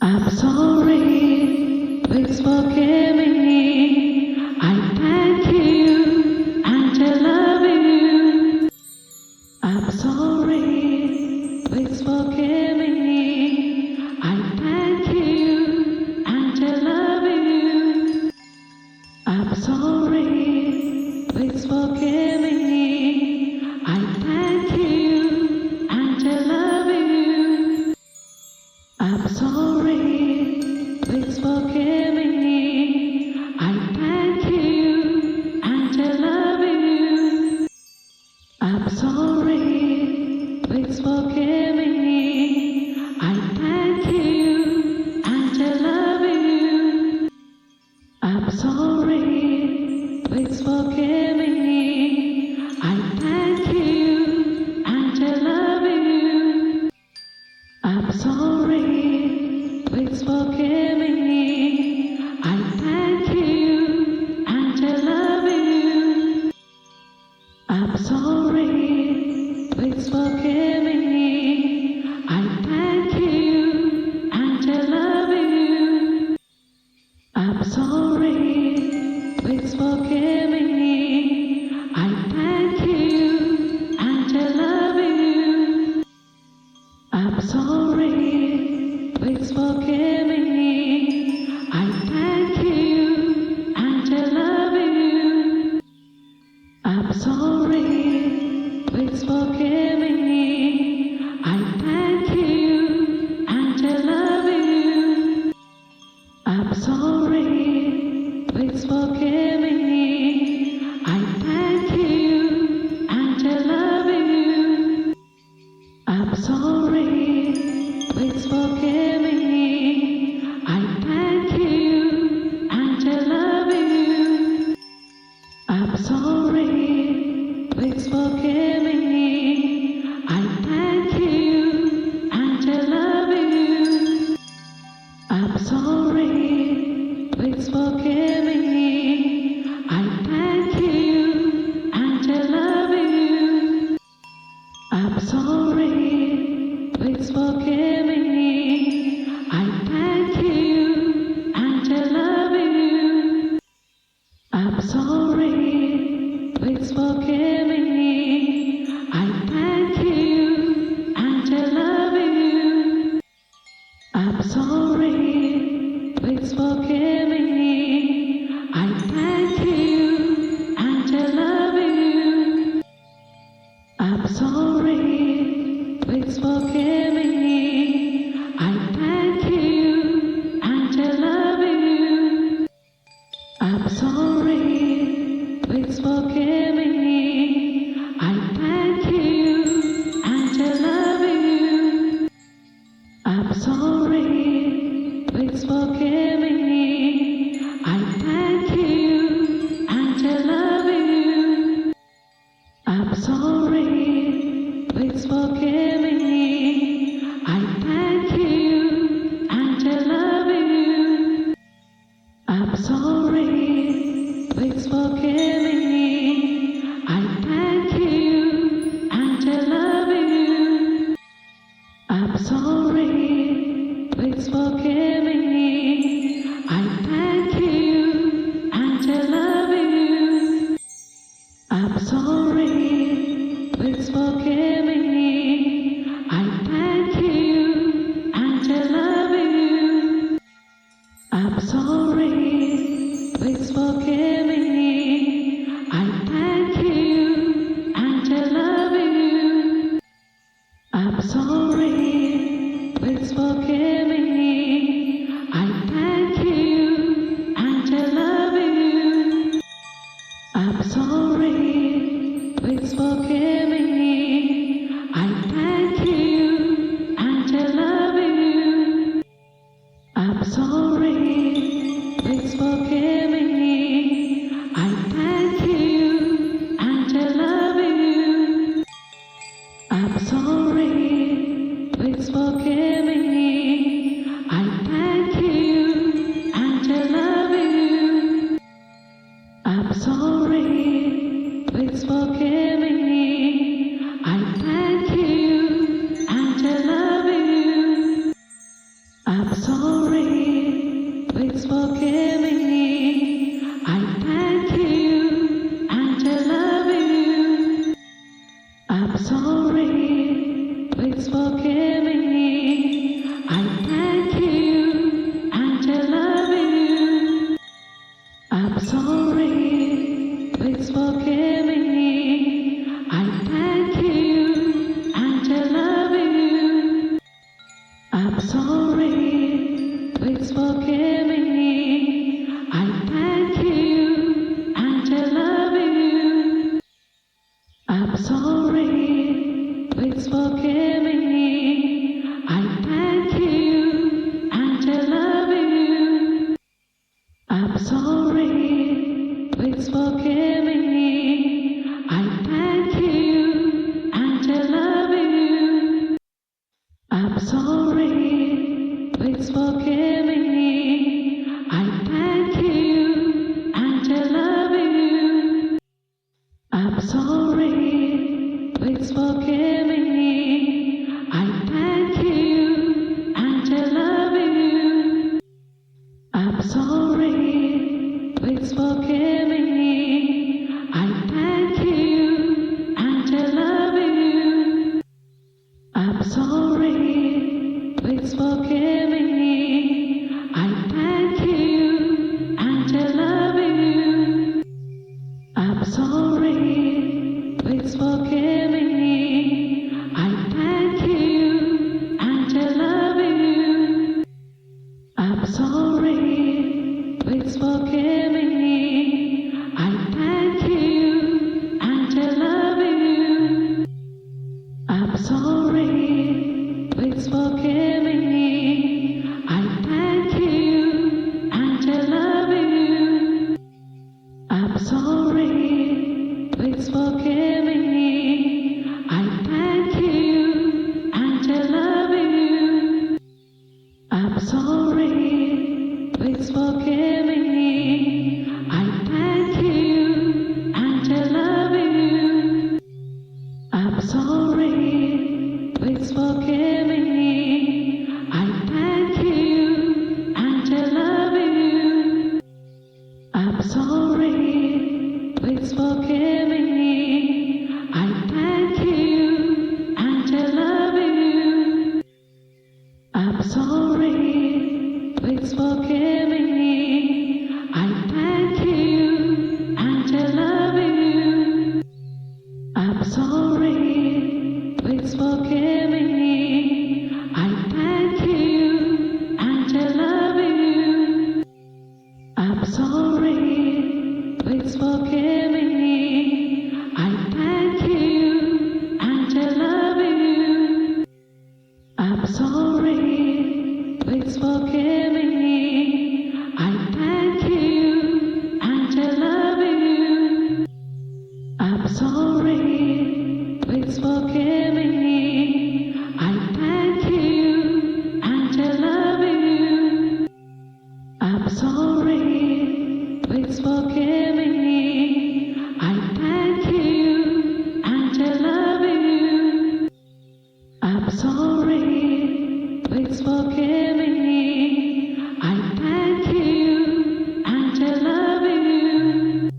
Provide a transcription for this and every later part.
I'm sorry, please forgive me. I thank you and I love you. I'm sorry, please forgive me. I thank you and I love you. I'm sorry, please forgive me. I thank you and I love you. I'm sorry, please forgive me. I thank you and I love you. I'm sorry, please forgive me. I thank you and I love you. I'm sorry, please forgive me. I thank you and I love you. I'm sorry, please forgive me. I thank you and I love you. I'm sorry, please forgive me. I thank you and I love you. I'm sorry, please forgive me. I thank you and I love you. I'm sorry, please forgive me. I thank you and I love you. I'm sorry, please forgive me. I thank you and I love you. I'm sorry, please forgive me. I thank you and I love you. I'm sorry, please forgive me. I thank you and I love you. I'm sorry, please forgive me. I thank you and I love you. I'm sorry, please forgive me. I thank you and I love you. I'm sorry, please forgive me. I thank you and I love you. I'm sorry, please forgive me. I thank you and I love you. I'm sorry, please forgive me. I thank you and I love you. I'm sorry, please forgive me. I thank you and I love you. I'm sorry, please forgive me. I thank you and I love you. I'm sorry, please forgive me. I thank you and I love you. I'm sorry, please forgive me. I thank you and I love you. I'm sorry, please forgive me. I thank you and I love you. I'm sorry, please forgive me. I thank you and I love you. I'm sorry, please forgive me. I thank you and I love you. I'm sorry, please forgive me. I thank you and I love you. I'm sorry, please forgive me. I thank you and I love you. I'm sorry, please forgive me. I thank you and I love you. I'm sorry, please forgive me. I thank you and I love you. I'm sorry, please forgive me. I thank you and I love you. I'm sorry, please forgive me. I thank you and I love you. I'm sorry, please forgive me. I thank you and I love you. I'm sorry, please forgive me. I thank you and I love you. I'm sorry, please forgive me. I thank you and I love you. I'm sorry, please forgive me. I thank you and I love you. I'm sorry, please forgive me. I thank you and I love you. I'm sorry, please forgive me. I thank you and I love you. I'm sorry, please forgive me. I thank you and I love you. I'm sorry, please forgive me. I thank you and I love you. I'm sorry, please forgive me. I thank you and I love you. I'm sorry, please forgive me. I thank you and I love you. I'm sorry, please forgive me. I thank you and I love you. I'm sorry, please forgive me. I thank you and I love you. I'm sorry, please forgive me. I thank you and I love you. I'm sorry, please forgive me. I thank you and I love you. I'm sorry, please forgive me. I thank you and I love you. I'm sorry, please forgive me. I thank you and I love you. I'm sorry, please forgive me. I thank you and I love you. I'm sorry, please forgive me. I thank you and I love you. I'm sorry, please forgive me. I thank you and I love you. I'm sorry, please forgive me. I thank you and I love you. I'm sorry, please forgive me. I thank you and I love you. I'm sorry, please forgive me. I thank you and I love you. I'm sorry, please forgive me. I thank you and I love you. I'm sorry, please forgive me. I thank you and I love you.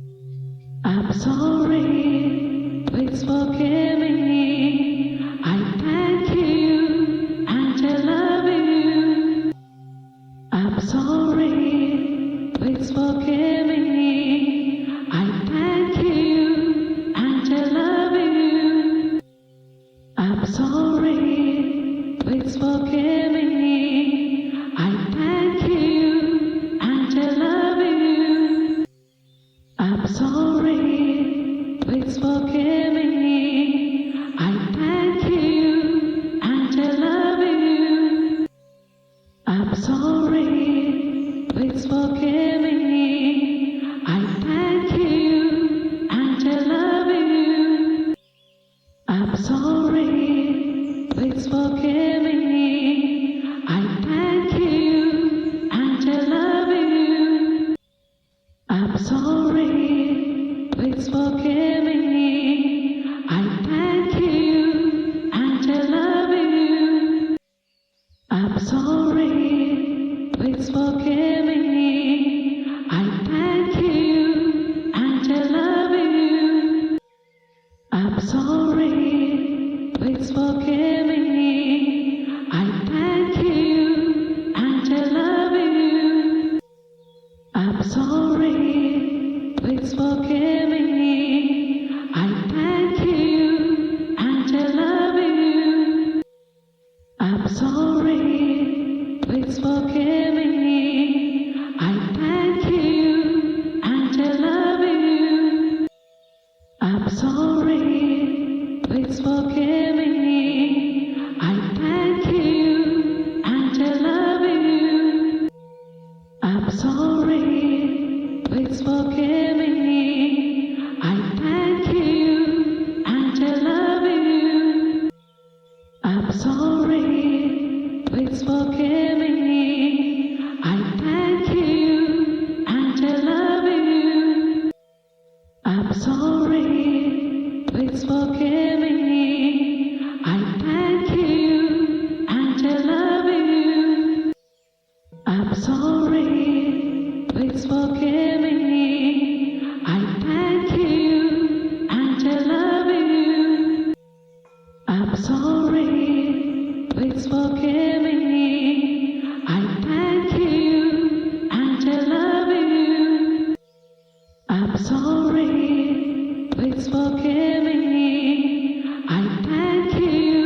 I'm sorry, please forgive me. I thank you and I love you. I'm sorry, please forgive me. I thank you and I love you. I'm sorry, please forgive me. I thank you and I love you. I'm sorry, please forgive me. I thank you and I love you. I'm sorry, please forgive me. I thank you and I love you. I'm sorry, please forgive me. I thank you and I love you. I'm sorry, please forgive me. I thank you and I love you. I'm sorry, forgive me. I thank you and I love you. I'm sorry, please forgive me. I thank you and I love you. I'm sorry, please forgive me. I thank you and I love you. I'm sorry, please forgive me. I thank you and I love you. I'm sorry, please forgive me. I thank you and I love you. I'm sorry, please forgive me. I thank you and I love you. I'm sorry, please forgive me. I thank you and I love you. I'm sorry, please forgive me. I thank you and I love you. I'm sorry, please forgive me. I thank you and I love you. I'm sorry, please forgive me. I thank you and I love you. I'm sorry, please forgive me. I thank you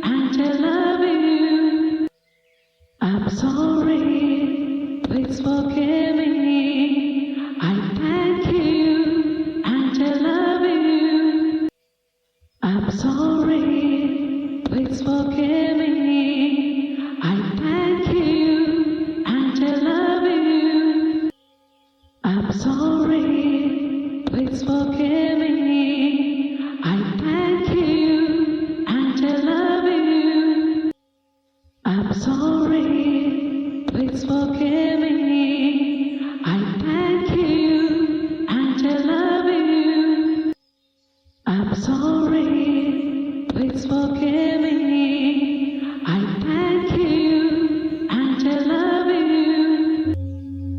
and I love you. I'm sorry, please forgive me. I thank you and I love you. I'm sorry, please forgive me. I thank you and I love you. I'm sorry, please forgive me. I thank you and I love you. I'm sorry, please forgive me. I thank you and I love you. I'm sorry, please forgive me. I thank you and I love you. I'm sorry, please forgive me. I thank you and I love you.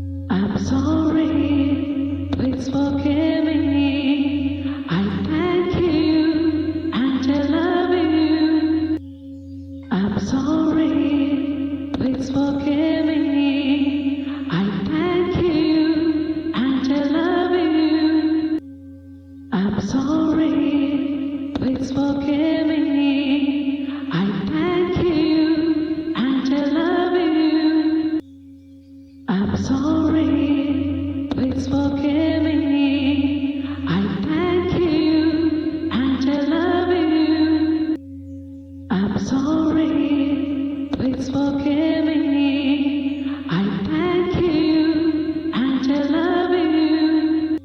I'm sorry, please forgive me. I thank you and I love you. I'm sorry, please forgive me. I thank you and I love you. I'm sorry, please forgive me. I thank you and I love you. I'm sorry, please forgive me. I thank you and I love you.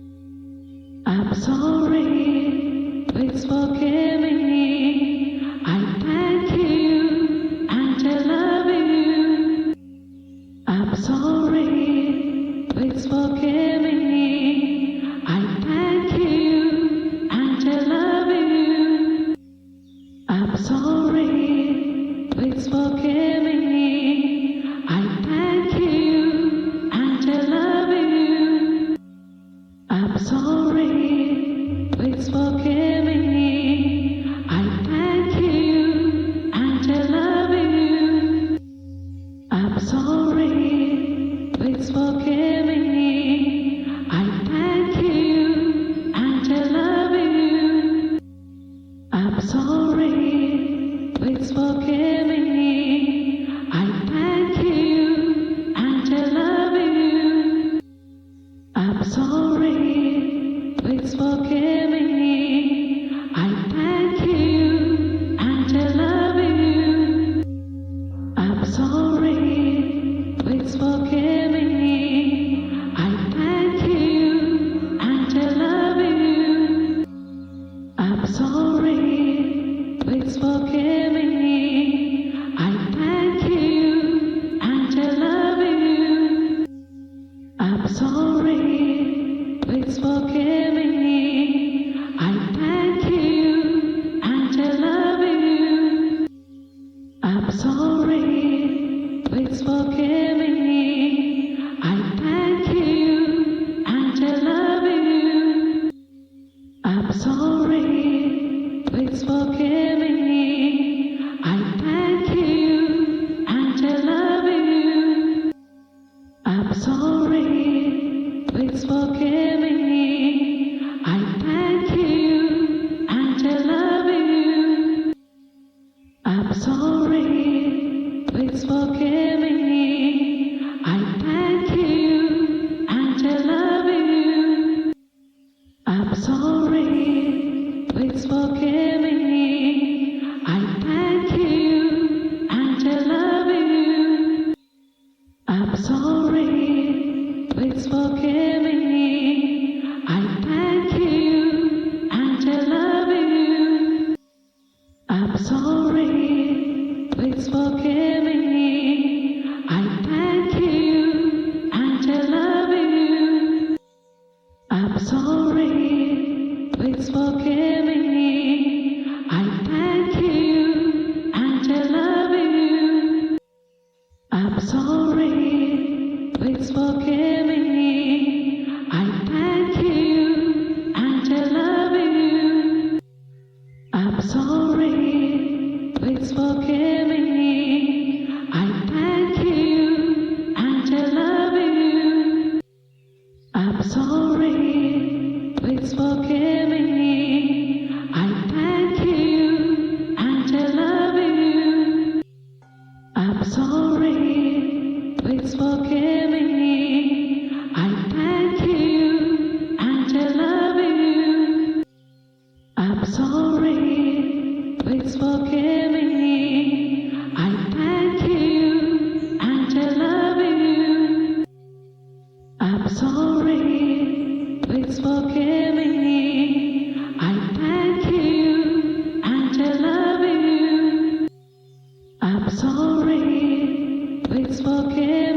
I'm sorry, please forgive me. I thank you and I love you. I'm sorry, please forgive me. I thank you and I love you. I'm sorry, please forgive me. I thank you and I love you. I'm sorry, please forgive me. I thank you and I love you. I'm sorry, please forgive me. I thank you and I love you. I'm sorry, please forgive me. I thank you and I love you. I'm sorry, please forgive me. I thank you and I love you. I'm sorry, please forgive me. I thank you and I love you. I'm sorry, please forgive me. I thank you and I love you. I'm sorry, please forgive me. I thank you and I love you. I'm sorry, please forgive me. sorry, please forgive me. I thank you and I love you. I'm sorry, please forgive me. I thank you and I love you. I'm sorry, please forgive me. I thank you and I love you. I'm sorry, please forgive me. I thank you and I love you. I'm sorry, please forgive me. I thank you and I love you. I'm sorry, please forgive me. I thank you and I love you. I'm sorry, please forgive me. I thank you and I love you. I'm sorry, please forgive me. I thank you and I love you. I'm sorry, please forgive me. I thank you and I love you. I'm sorry, please forgive me. I thank you and I love you. I'm sorry, please forgive me. I thank you and I love you. I'm sorry, please forgive me. I thank you and I love you. I'm sorry, please forgive